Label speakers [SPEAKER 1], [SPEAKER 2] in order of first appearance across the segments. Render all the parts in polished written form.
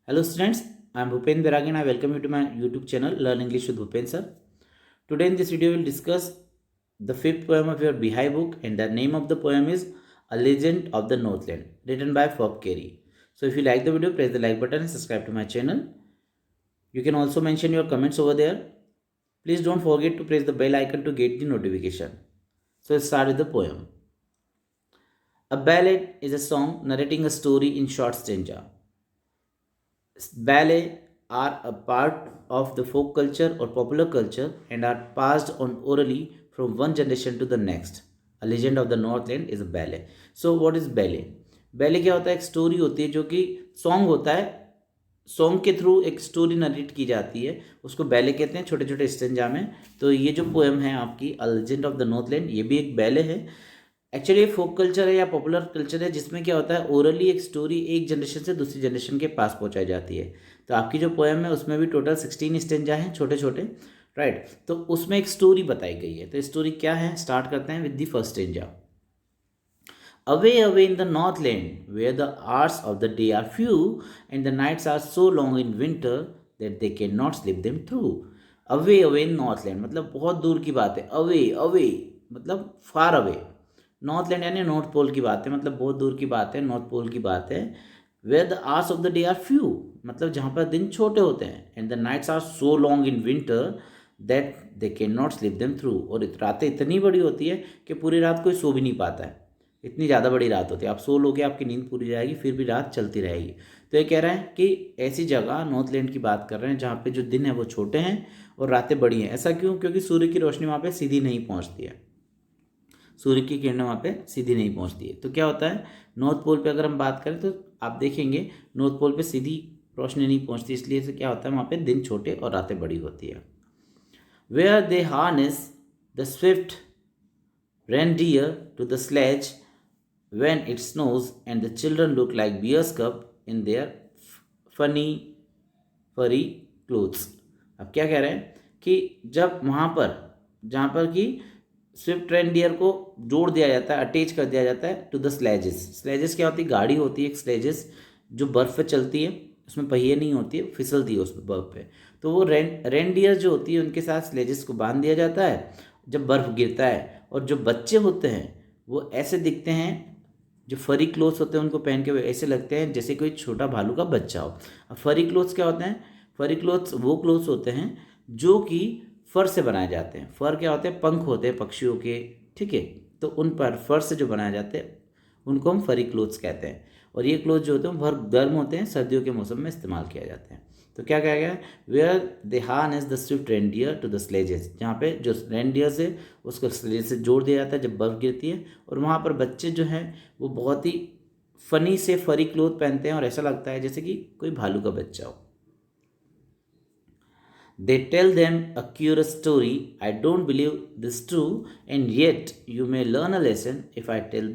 [SPEAKER 1] Hello students, I am Bhupen Beragi and I welcome you to my YouTube channel Learn English with Bhupen sir. Today in this video we will discuss the fifth poem of your Bihai book and the name of the poem is A Legend of the Northland written by Fob Carey. So if you like the video, press the like button and subscribe to my channel. You can also mention your comments over there. Please don't forget to press the bell icon to get the notification. So let's start with the poem. A ballad is a song narrating a story in short stanza. Ballet are a part of the folk culture or popular culture and are passed on orally from one generation to the next. A legend of the Northland is a ballet. So what is ballet? Ballet क्या होता है? एक story होती है जो कि song होता है, सॉन्ग के थ्रू एक स्टोरी नरेट की जाती है, उसको बैले कहते हैं, छोटे छोटे स्टेंजा में. तो ये जो पोएम है आपकी a legend of the Northland, ये भी एक बैले है. एक्चुअली फोक कल्चर है या पॉपुलर कल्चर है जिसमें क्या होता है, ओरली एक स्टोरी एक जनरेशन से दूसरी जनरेशन के पास पहुंचाई जाती है. तो आपकी जो पोएम है उसमें भी टोटल 16 स्टेंजा हैं छोटे छोटे, राइट. तो उसमें एक स्टोरी बताई गई है. तो स्टोरी क्या है, स्टार्ट करते हैं with the first stanza. Away, away in the northland, where the hours of the day are few and the nights are so long in winter that they cannot sleep them through. Away, away in northland मतलब बहुत दूर की बात है. Away, away मतलब far away. Northland यानी north pole की बात है, मतलब बहुत दूर की बात है, नॉर्थ पोल की बात है. Where the hours of the day are few मतलब जहाँ पर दिन छोटे होते हैं. And the nights are so long in winter that they can not sleep them through. और रातें इतनी बड़ी होती है कि पूरी रात कोई सो भी नहीं पाता है, इतनी ज़्यादा बड़ी रात होती है. आप सो लोगे आपकी नींद पूरी जाएगी, फिर भी रात चलती रहेगी. तो ये कह रहा है कि ऐसी जगह नॉर्थलैंड की बात कर रहे हैं जहाँ पे जो दिन है वो छोटे हैं और रातें बड़ी हैं. ऐसा क्यों? क्योंकि सूर्य की रोशनी वहाँ पे सीधी नहीं पहुँचती है, सूर्य की किरणें वहाँ पे सीधी नहीं पहुँचती है. तो क्या होता है, नॉर्थ पोल पे अगर हम बात करें तो आप देखेंगे नॉर्थ पोल पे सीधी रोशनी नहीं पहुँचती, इसलिए से क्या होता है वहाँ पे दिन छोटे और रातें बड़ी होती है. Where they harness the swift reindeer to the sledge when it snows and the children look like bear's cub in their funny furry clothes. अब क्या कह रहे हैं कि जब वहाँ पर जहाँ पर कि स्विफ्ट रेनडियर को जोड़ दिया जाता है, अटैच कर दिया जाता है टू द स्लेजेस. स्लेजेस क्या होती है? गाड़ी होती है एक स्लेजेस जो बर्फ़ पे चलती है, उसमें पहिए नहीं होती है, फिसलती है उस बर्फ़ पे. तो वो रेनडियर जो होती है उनके साथ स्लेजेस को बांध दिया जाता है जब बर्फ़ गिरता है. और जो बच्चे होते हैं वो ऐसे दिखते हैं, जो फरी क्लोथ्स होते हैं उनको पहन के ऐसे लगते हैं जैसे कोई छोटा भालू का बच्चा हो. अब फरी क्लोथ्स क्या होते हैं? फरी क्लोथ्स वो क्लोथ्स होते हैं जो कि फर से बनाए जाते हैं. फर क्या होते हैं? पंख होते हैं पक्षियों के, ठीक है. तो उन पर फर से जो बनाए जाते हैं उनको हम फरी क्लोथ्स कहते हैं. और ये क्लोथ्स जो होते हैं बहुत गर्म होते हैं, सर्दियों के मौसम में इस्तेमाल किया जाते हैं. तो क्या कहा गया है? Where they harness the swift reindeer to the sledges, जहाँ पे जो रेनडियर से उसको स्लेज से जोड़ दिया जाता है जब बर्फ़ गिरती है. और वहाँ पर बच्चे जो हैं वो बहुत ही फनी से फरी क्लोथ पहनते हैं और ऐसा लगता है जैसे कि कोई भालू का बच्चा हो. They tell them a curious story. I don't believe this true, and yet you may learn a lesson if I tell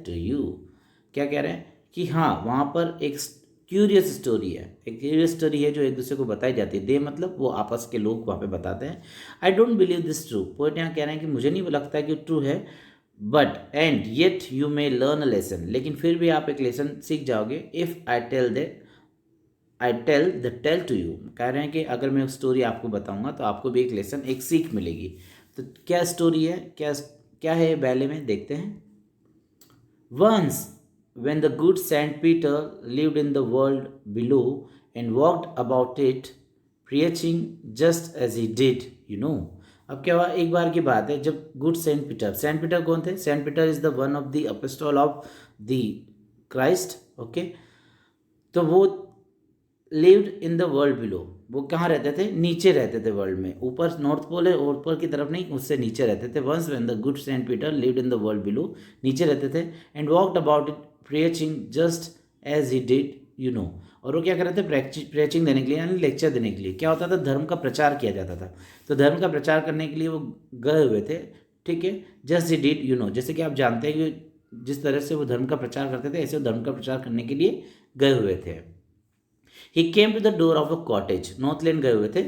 [SPEAKER 1] to you. क्या कह रहे हैं कि हाँ वहाँ पर एक क्यूरियस स्टोरी है, एक क्यूरियस स्टोरी है जो एक दूसरे को बताई जाती है. दे मतलब वो आपस के लोग वहाँ पे बताते हैं. I don't believe this true. Poet यहाँ कह रहे हैं कि मुझे नहीं लगता है कि ट्रू है. But and yet you may learn a lesson, लेकिन फिर भी आप एक लेसन सीख जाओगे. If I tell to you, कह रहे हैं कि अगर मैं स्टोरी आपको बताऊंगा तो आपको भी एक लेसन, एक सीख मिलेगी. तो क्या स्टोरी है, क्या क्या है बैले में, देखते हैं. Once when the good Saint Peter lived in the world below and walked about it preaching just as he did, you know. अब क्या हुआ, एक बार की बात है जब गुड सेंट पीटर कौन थे? Saint Peter is the one of the apostle of the Christ, okay. तो वो lived in the world below, वो कहाँ रहते थे? नीचे रहते थे वर्ल्ड में. ऊपर नॉर्थ पोल है और ऊपर की तरफ नहीं, उससे नीचे रहते थे. Once when the good Saint Peter lived in the world below, नीचे रहते थे. And walked about it preaching just as he did, you know. और वो क्या कर रहे थे? प्रेचिंग देने के लिए, यानी लेक्चर देने के लिए. क्या होता था? धर्म का प्रचार किया जाता था. तो धर्म का प्रचार करने के लिए वो गए हुए थे, ठीक है. Just he did, you no, जैसे कि आप जानते हैं कि जिस तरह से वो धर्म का प्रचार करते थे ऐसे वो धर्म का प्रचार करने के लिए गए हुए थे. He came to the door of a cottage. Northland गए हुए थे.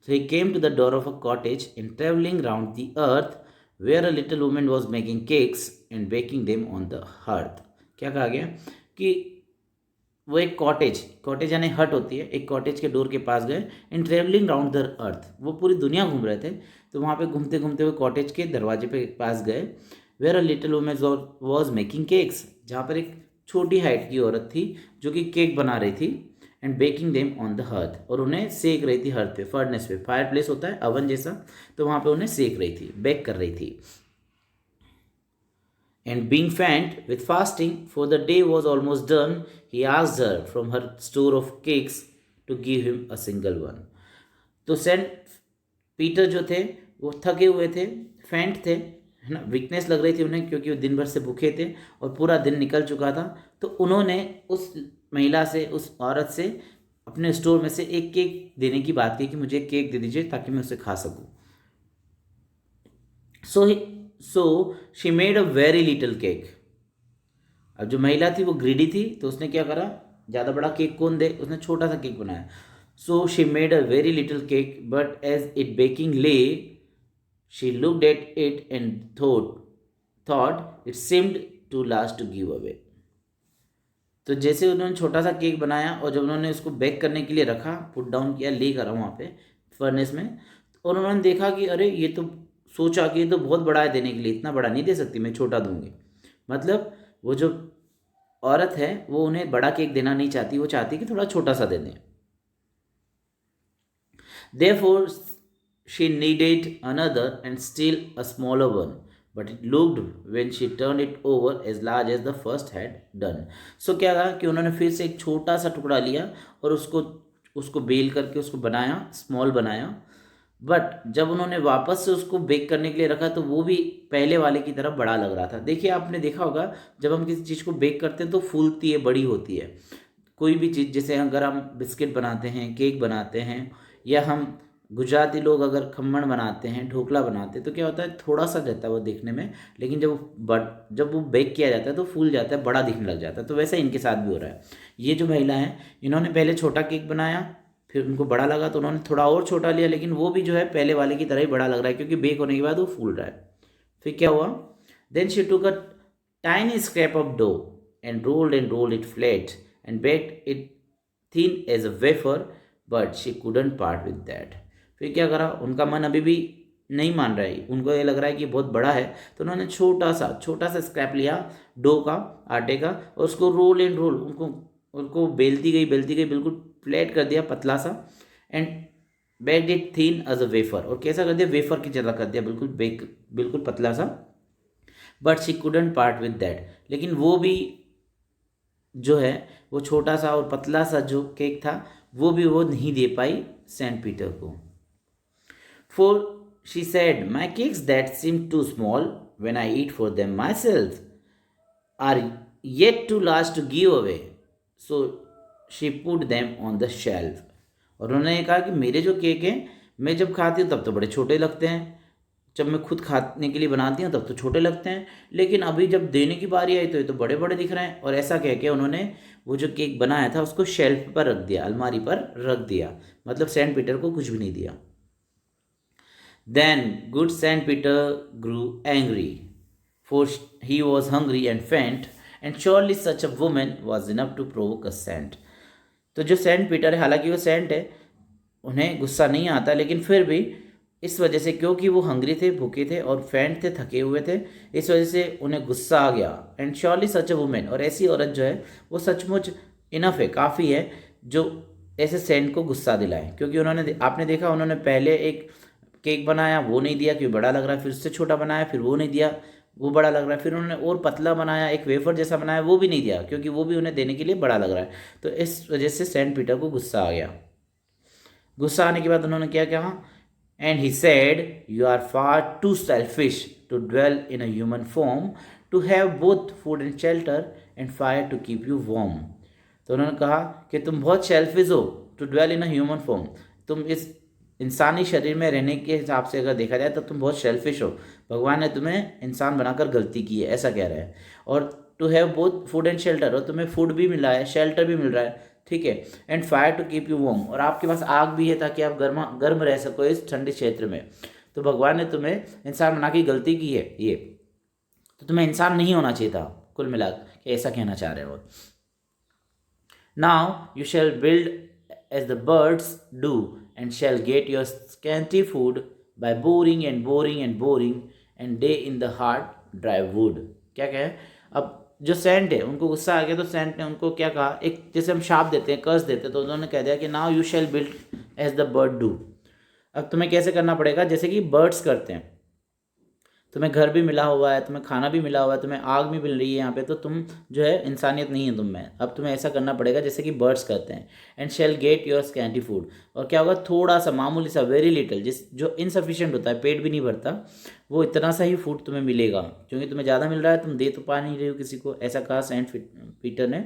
[SPEAKER 1] So he came to the door of a cottage and traveling round the earth where a little woman was making cakes and baking them on the hearth. क्या कहा गया कि वो एक cottage यानी हट होती है, एक कॉटेज के डोर के पास गए इन ट्रेवलिंग राउंड द अर्थ। वो पूरी दुनिया घूम रहे थे, तो वहाँ पे घूमते घूमते हुए कॉटेज के दरवाजे पे पास गए। Where a little woman was making cakes, जहाँ पर एक छोटी हाइट की औरत थी जो कि केक बना रही थी। And baking them on the hearth, और उन्हें सेक रही थी हर्थ पे, फर्नेस पे, फायर प्लेस होता है अवन जैसा, तो वहाँ पे उन्हें सेक रही थी, बेक कर रही थी। And being faint with fasting, for the day was almost done, he asked her from her store of cakes to give him a single one. तो सेंट पीटर जो थे वो थके हुए थे, फैंट थे, है ना, वीकनेस लग रही थी उन्हें क्योंकि वो दिन भर से भूखे थे और पूरा दिन निकल चुका था। तो उन्होंने उस महिला से, उस औरत से अपने स्टोर में से एक केक देने की बात की कि मुझे एक केक दे दीजिए ताकि मैं उसे खा सकूं। सो she made a very little cake. अब जो महिला थी वो ग्रीडी थी, तो उसने क्या करा, ज़्यादा बड़ा केक कौन दे, उसने छोटा सा केक बनाया। So she made a very little cake, but as it baking ले she looked at it and thought it seemed to last to give away. तो जैसे उन्होंने छोटा सा केक बनाया और जब उन्होंने उसको बेक करने के लिए रखा, पुट डाउन किया, ले करा वहाँ पे फर्नेस में, और उन्होंने देखा कि अरे ये तो, सोचा कि ये तो बहुत बड़ा है देने के लिए, इतना बड़ा नहीं दे सकती, मैं छोटा दूंगी। मतलब वो जो औरत है वो उन्हें बड़ा केक देना नहीं चाहती, वो चाहती कि थोड़ा छोटा सा दे दें। Therefore, she needed another and still a smaller one, but it looked when she turned it over as large as the first had done. So क्या कहा कि उन्होंने फिर से एक छोटा सा टुकड़ा लिया और उसको उसको बेल करके उसको बनाया, स्मॉल बनाया। बट जब उन्होंने वापस से उसको बेक करने के लिए रखा तो वो भी पहले वाले की तरफ बड़ा लग रहा था। देखिए, आपने देखा होगा जब हम किसी चीज़ को बेक करते हैं तो फूलती है, बड़ी होती है। कोई भी चीज़, जैसे अगर हम बिस्किट बनाते हैं, केक बनाते हैं, या हम गुजराती लोग अगर खम्मण बनाते हैं, ढोकला बनाते हैं, तो क्या होता है, थोड़ा सा रहता है वो देखने में, लेकिन जब वो बेक किया जाता है तो फूल जाता है, बड़ा दिखने लग जाता है। तो वैसा इनके साथ भी हो रहा है। ये जो महिला है, इन्होंने पहले छोटा केक बनाया, फिर उनको बड़ा लगा तो उन्होंने थोड़ा और छोटा लिया, लेकिन वो भी जो है पहले वाले की तरह ही बड़ा लग रहा है क्योंकि बेक होने के बाद वो फूल रहा है। फिर क्या हुआ, then she took a tiny scrap of dough and rolled it flat and baked it thin as a wafer, but she couldn't part with that. फिर क्या करा, उनका मन अभी भी नहीं मान रहा है, उनको ये लग रहा है कि बहुत बड़ा है, तो उन्होंने छोटा सा स्क्रैप लिया डो का, आटे का, और उसको रोल एंड रोल, उनको उनको बेलती गई, बिल्कुल फ्लैट कर दिया, पतला सा, and baked it thin as a wafer, और कैसा कर दिया, वेफर की जगह कर दिया, बिल्कुल पतला सा। But she couldn't part with that, लेकिन वो भी जो है, वो छोटा सा और पतला सा जो केक था वो भी वो नहीं दे पाई सेंट पीटर को। For she said, my cakes that seem too small when I eat for them myself are yet too large to give away. So she put them on the shelf. और उन्होंने कहा कि मेरे जो cake हैं, मैं जब खाती हूँ तब तो बड़े छोटे लगते हैं, जब मैं खुद खाने के लिए बनाती हूँ तब तो छोटे लगते हैं, लेकिन अभी जब देने की बारी आई तो ये तो बड़े बड़े दिख रहे हैं। और ऐसा कह के उन्होंने वो जो केक बनाया था उसको शेल्फ पर रख दिया, अलमारी पर रख दिया, मतलब सेंट पीटर को कुछ भी नहीं दिया। Then good Saint Peter grew angry, for he was hungry and faint, and surely such a woman was enough to provoke a saint. तो जो सेंट पीटर है, हालांकि वो सेंट है, उन्हें गुस्सा नहीं आता, लेकिन फिर भी इस वजह से, क्योंकि वो हंग्री थे, भूखे थे और फैंट थे, थके हुए थे, इस वजह से उन्हें गुस्सा आ गया। And surely such a women, और ऐसी औरत जो है वो सचमुच इनफ है, काफ़ी है, जो ऐसे सेंट को गुस्सा दिलाए। क्योंकि आपने देखा, उन्होंने पहले एक केक बनाया, वो नहीं दिया क्योंकि बड़ा लग रहा है, फिर उससे छोटा बनाया, फिर वो नहीं दिया, वो बड़ा लग रहा है, फिर उन्होंने और पतला बनाया, एक वेफर जैसा बनाया, वो भी नहीं दिया क्योंकि वो भी उन्हें देने के लिए बड़ा लग रहा है। तो इस वजह से सेंट पीटर को गुस्सा आ गया। गुस्सा आने के बाद उन्होंने क्या कहा, and he said, you are far too selfish to dwell in a human form, to have both food and shelter and fire to keep you warm. तो उन्होंने कहा कि तुम बहुत सेल्फिश हो, to dwell in a human form, तुम इस इंसानी शरीर में रहने के हिसाब से अगर देखा जाए तो तुम बहुत सेल्फिश हो, भगवान ने तुम्हें इंसान बनाकर गलती की है, ऐसा कह रहा है। और to have both food and shelter, और तुम्हें फूड भी मिला है, शेल्टर भी मिल रहा है, ठीक है, and fire to keep you warm, और आपके पास आग भी है ताकि आप गर्म रह सको इस ठंडे क्षेत्र में। तो भगवान ने तुम्हें इंसान बना के गलती की है, ये तो तुम्हें इंसान नहीं होना चाहिए था, कुल मिला के ऐसा कहना चाह रहे हो। Now you shall build as the birds do, and shall get your scanty food by boring and boring and boring, and day in the hard dry wood. क्या कहे? अब जो सेंट है उनको गुस्सा आ गया, तो सेंट ने उनको क्या कहा, एक जैसे हम शाप देते हैं, कर्ज देते हैं, तो उन्होंने कह दिया कि now you shall build as the bird do. अब तुम्हें कैसे करना पड़ेगा, जैसे कि बर्ड्स करते हैं। तुम्हें घर भी मिला हुआ है, तुम्हें खाना भी मिला हुआ है, तुम्हें आग भी मिल रही है यहाँ पे, तो तुम जो है इंसानियत नहीं है तुम में। अब तुम्हें ऐसा करना पड़ेगा जैसे कि बर्ड्स करते हैं। And shall get your scanty food, और क्या होगा, थोड़ा सा मामूली सा, वेरी लिटिल, जिस जो इनसफिशिएंट होता है, पेट भी नहीं भरता, वो इतना सा ही फूड तुम्हें मिलेगा, क्योंकि तुम्हें ज़्यादा मिल रहा है, तुम दे तो पा नहीं रहे हो किसी को, ऐसा कहा सेंट पीटर ने।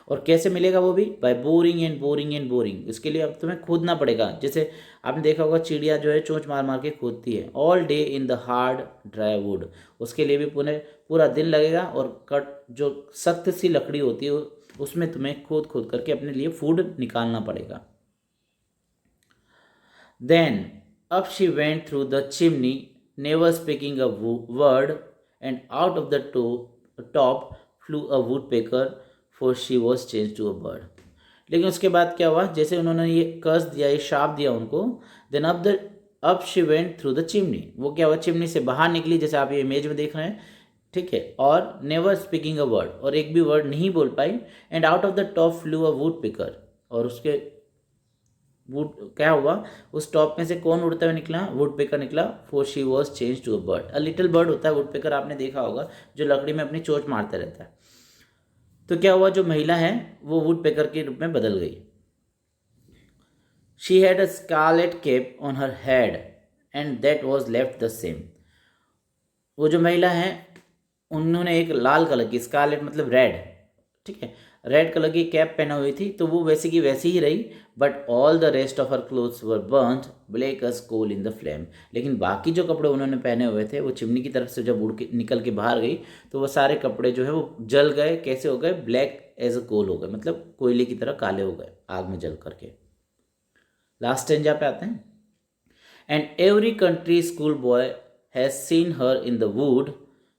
[SPEAKER 1] और कैसे मिलेगा वो भी, by boring and boring and boring. इसके लिए अब तुम्हें खोदना पड़ेगा, जैसे आपने देखा होगा चिड़िया जो है चोंच मार मार के खोदती है, all day in the hard dry would. उसके लिए भी पूरा दिन लगेगा, और कट जो सख्त सी लकड़ी होती है उसमें तुम्हें खोद खोद करके अपने लिए फूड निकालना पड़ेगा। Then up she went through the chimney, never speaking a word, and out of the top flu a woodpecker, for she was change to a bird. लेकिन उसके बाद क्या हुआ, जैसे उन्होंने ये कर्ज दिया, ये शाप दिया उनको, देन अब she went through the chimney, वो क्या हुआ, चिमनी से बाहर निकली, जैसे आप ये इमेज में देख रहे हैं, ठीक है, और नेवर स्पीकिंग अ वर्ड, और एक भी वर्ड नहीं बोल पाई, and out of the top flu a woodpecker, और उसके वुड क्या हुआ, उस टॉप में से कौन उड़ता हुआ निकला, वुड पेकर निकला, for she was change to a bird. A little bird होता है वुड पेकर, आपने देखा होगा, जो लकड़ी में अपनी चोंच मारता रहता है। तो क्या हुआ, जो महिला है वो वुड पेकर के रूप में बदल गई। She had a scarlet cape on her head, and that was left the same. वो जो महिला है उन्होंने एक लाल कलर की, स्कारलेट मतलब रेड, ठीक है, रेड कलर की कैप पहना हुई थी, तो वो वैसी की वैसी ही रही, but all the rest of her clothes were burned black as coal in the flame. लेकिन बाकी जो कपड़े उन्होंने पहने हुए थे, वो चिमनी की तरफ से जब उड़ के निकल के बाहर गई, तो वो सारे कपड़े जो है वो जल गए, कैसे हो गए, ब्लैक एज अ कोल हो गए, मतलब कोयले की तरह काले हो गए आग में जल करके। लास्ट स्टेंजा पे आते हैं। And every country school boy has seen her in the wood,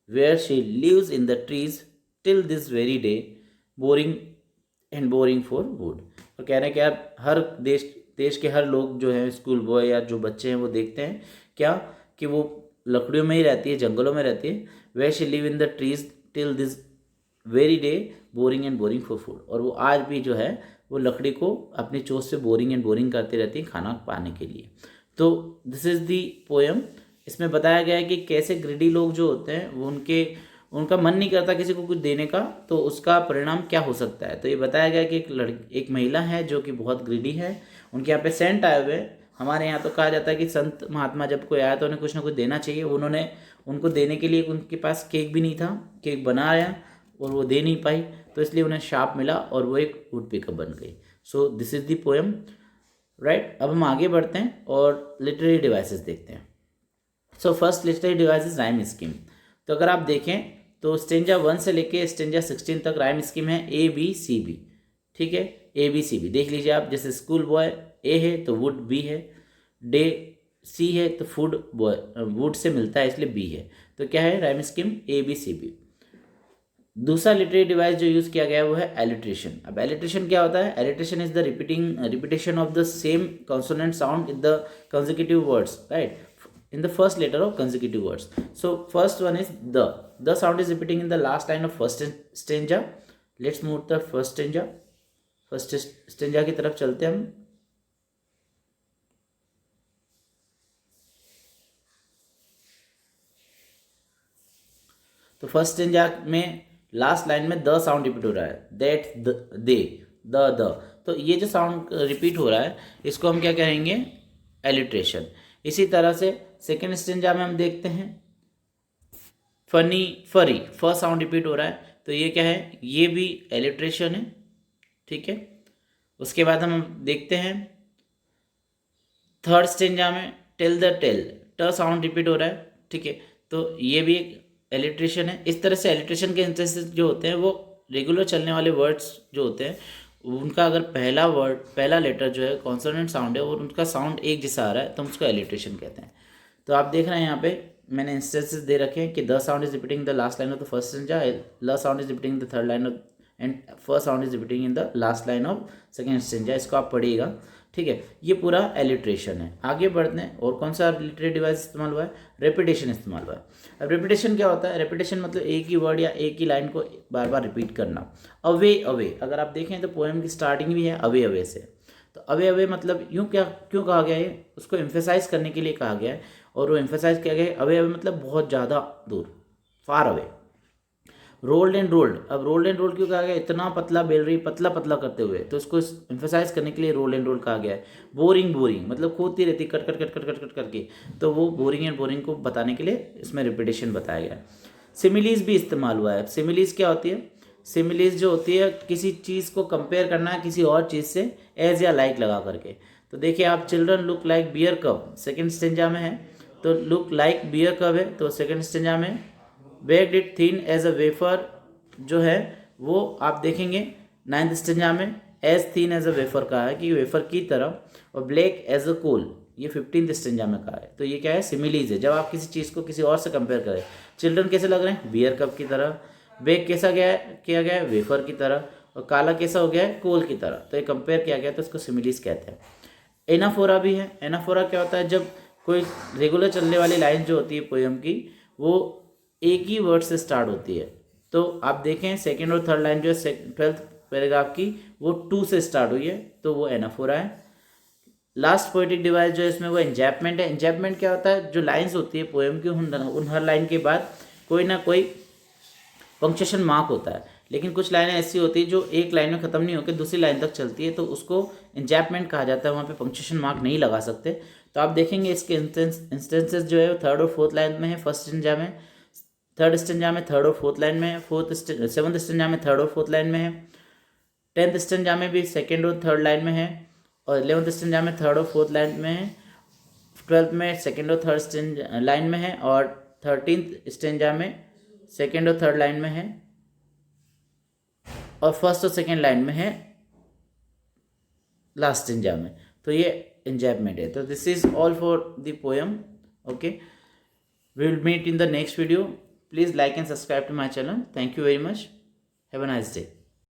[SPEAKER 1] where she lives in the trees till this very day, boring and boring for wood. तो कह रहे हैं कि यार हर देश के हर लोग जो है, स्कूल बॉय या जो बच्चे हैं, वो देखते हैं क्या, कि वो लकड़ियों में ही रहती है, जंगलों में रहती है, where she live in the trees till this very day, boring and boring for food. और वो आज भी जो है वो लकड़ी को अपनी चोंच से बोरिंग एंड बोरिंग करती रहती है खाना पाने के लिए। तो दिस इज़ दी पोएम। इसमें बताया गया है कि कैसे ग्रीडी लोग जो होते हैं वो उनका मन नहीं करता किसी को कुछ देने का, तो उसका परिणाम क्या हो सकता है। तो ये बताया गया कि एक महिला है जो कि बहुत ग्रीडी है, उनके यहाँ पे सेंट आए हुए हैं। हमारे यहाँ तो कहा जाता है कि संत महात्मा जब कोई आया तो उन्हें कुछ ना कुछ देना चाहिए। उन्होंने उनको देने के लिए, उनके पास केक भी नहीं था, केक बनाया और वो दे नहीं पाई, तो इसलिए उन्हें शाप मिला और वो एक वुड पिकर बन गई। So this is the poem, right. अब हम आगे बढ़ते हैं और लिटरेरी डिवाइसेस देखते हैं। So first literary device is rhyme scheme. तो अगर आप देखें तो स्टेंजा 1 से लेके स्टेंजा 16 तक राइम स्कीम है ABCB, ठीक है, ABCB देख लीजिए आप। जैसे स्कूल बॉय ए है तो वुड बी है, डे सी है तो फूड बॉय वुड से मिलता है इसलिए बी है। तो क्या है राइम स्कीम ABCB। दूसरा लिटरेरी डिवाइस जो यूज़ किया गया है वो है एलिट्रेशन। अब एलिट्रेशन क्या होता है, alliteration is the repetition of the same consonant sound in the consecutive words, right, in the first letter of consecutive words. So first one is the sound is repeating in the last line of first stanza. Let's move the first stanza. First stanza की तरफ चलते हैं हम। तो first stanza में last line में the sound repeat हो रहा है, दैट दे द। तो ये जो साउंड रिपीट हो रहा है इसको हम क्या कहेंगे, एलिट्रेशन। इसी तरह से सेकेंड स्टेंजा में हम देखते हैं फनी फरी, फर्स्ट साउंड रिपीट हो रहा है, तो ये क्या है, ये भी एलिट्रेशन है, ठीक है। उसके बाद हम देखते हैं थर्ड स्टेंजा में टेल द टेल, ट साउंड रिपीट हो रहा है, ठीक है, तो ये भी एक एलिट्रेशन है। इस तरह से एलिट्रेशन के इंस्टेंसेस जो होते हैं वो रेगुलर चलने वाले वर्ड्स जो होते हैं उनका अगर पहला लेटर जो है कॉन्सोनेंट साउंड है और उनका साउंड एक जैसा आ रहा है तो हम उसको एलिट्रेशन कहते हैं। तो आप देख रहे हैं यहाँ पे मैंने इंस्टेंसेस दे रखे हैं कि the sound is repeating the last line of the first stanza, L sound is repeating the third line of and first sound is repeating in the last line of second stanza. इसको आप पढ़िएगा, ठीक है। ये पूरा alliteration है। आगे बढ़ते हैं, और कौन सा लिटरेरी डिवाइस इस्तेमाल हुआ है? रेपिटेशन इस्तेमाल हुआ है। अब रेपिटेशन क्या होता है? रेपिटेशन मतलब एक ही वर्ड या एक ही लाइन को बार बार रिपीट करना। अवे अवे, अगर आप देखें तो पोएम की स्टार्टिंग भी है अवे अवे से। तो अवे अवे मतलब यूँ क्या क्यों कहा गया है? उसको एम्फेसाइज करने के लिए कहा गया है, और वो एम्फेसाइज किया गया है अवे अवे मतलब बहुत ज़्यादा दूर, far away. Rolled and rolled, अब रोल्ड एंड रोल्ड क्यों कहा गया? इतना पतला बेल रही, पतला पतला करते हुए, तो इसको एम्फेसाइज करने के लिए रोल्ड एंड रोल्ड कहा गया है। बोरिंग बोरिंग मतलब खोदती रहती cut cut cut cut cut cut करके, तो वो बोरिंग एंड बोरिंग को बताने के लिए इसमें रिपीटेशन बताया गया है। सिमिलीज भी इस्तेमाल हुआ है। सिमिलीज क्या होती है? सिमिलीज जो होती है किसी चीज़ को कंपेयर करना है किसी और चीज़ से, एज या लाइक लगा करके। तो देखिए आप, children look like bear cup second stanza में है, तो लुक लाइक बियर कप है तो सेकेंड स्टेंजा में। Baked it thin as a wafer जो है वो आप देखेंगे नाइन्थ स्टेंजा में as thin as a wafer कहा है कि वेफर की तरह, और ब्लैक एज अ कोल ये 15th स्टेंजा में कहा है। तो ये क्या है? सिमिलीज है। जब आप किसी चीज़ को किसी और से कंपेयर करें, चिल्ड्रन कैसे लग रहे हैं? बियर कप की तरह। बेक कैसा गया है, किया गया है? वेफर की तरह। और काला कैसा हो गया है? कोल की तरह। तो ये कंपेयर किया गया तो इसको सिमिलीज कहते हैं। एनाफोरा भी है। एनाफोरा क्या होता है? जब कोई रेगुलर चलने वाली लाइन जो होती है पोएम की, वो एक ही वर्ड से स्टार्ट होती है। तो आप देखें सेकेंड और थर्ड लाइन जो है 12th पैराग्राफ की, वो 2 से स्टार्ट हुई है, तो वो एनाफोरा है। लास्ट पोएटिक डिवाइस जो है इसमें वो इंजैपमेंट है। इंजैपमेंट क्या होता है? जो लाइंस होती है पोएम की, उन हर लाइन के बाद कोई ना कोई पंक्चुएशन मार्क होता है, लेकिन कुछ लाइनें ऐसी होती है जो एक लाइन में ख़त्म नहीं होकर दूसरी लाइन तक चलती है, तो उसको इंजैपमेंट कहा जाता है। वहाँ पे पंक्चुएशन मार्क नहीं लगा सकते। तो आप देखेंगे इसके इंस्टेंसेस जो है वो थर्ड और फोर्थ लाइन में है। फर्स्ट स्टेंजा में, थर्ड स्टेंजा में थर्ड और फोर्थ लाइन में है। सेवंथ स्टेंजा में थर्ड और फोर्थ लाइन में है। 10th स्टेंजा में भी सेकेंड और थर्ड लाइन में है, और 11th स्टेंजा में थर्ड और फोर्थ लाइन में है। 12th में सेकेंड और थर्ड स्टेंजा लाइन में है, और 13th स्टेंजा में सेकेंड और थर्ड लाइन में है, और फर्स्ट और सेकेंड लाइन में है लास्ट स्टेंजा में। तो ये इंजैपमेंट है। तो this is all for the poem. Okay, we will meet in the next video. Please like and subscribe to my channel. Thank you very much. Have a nice day.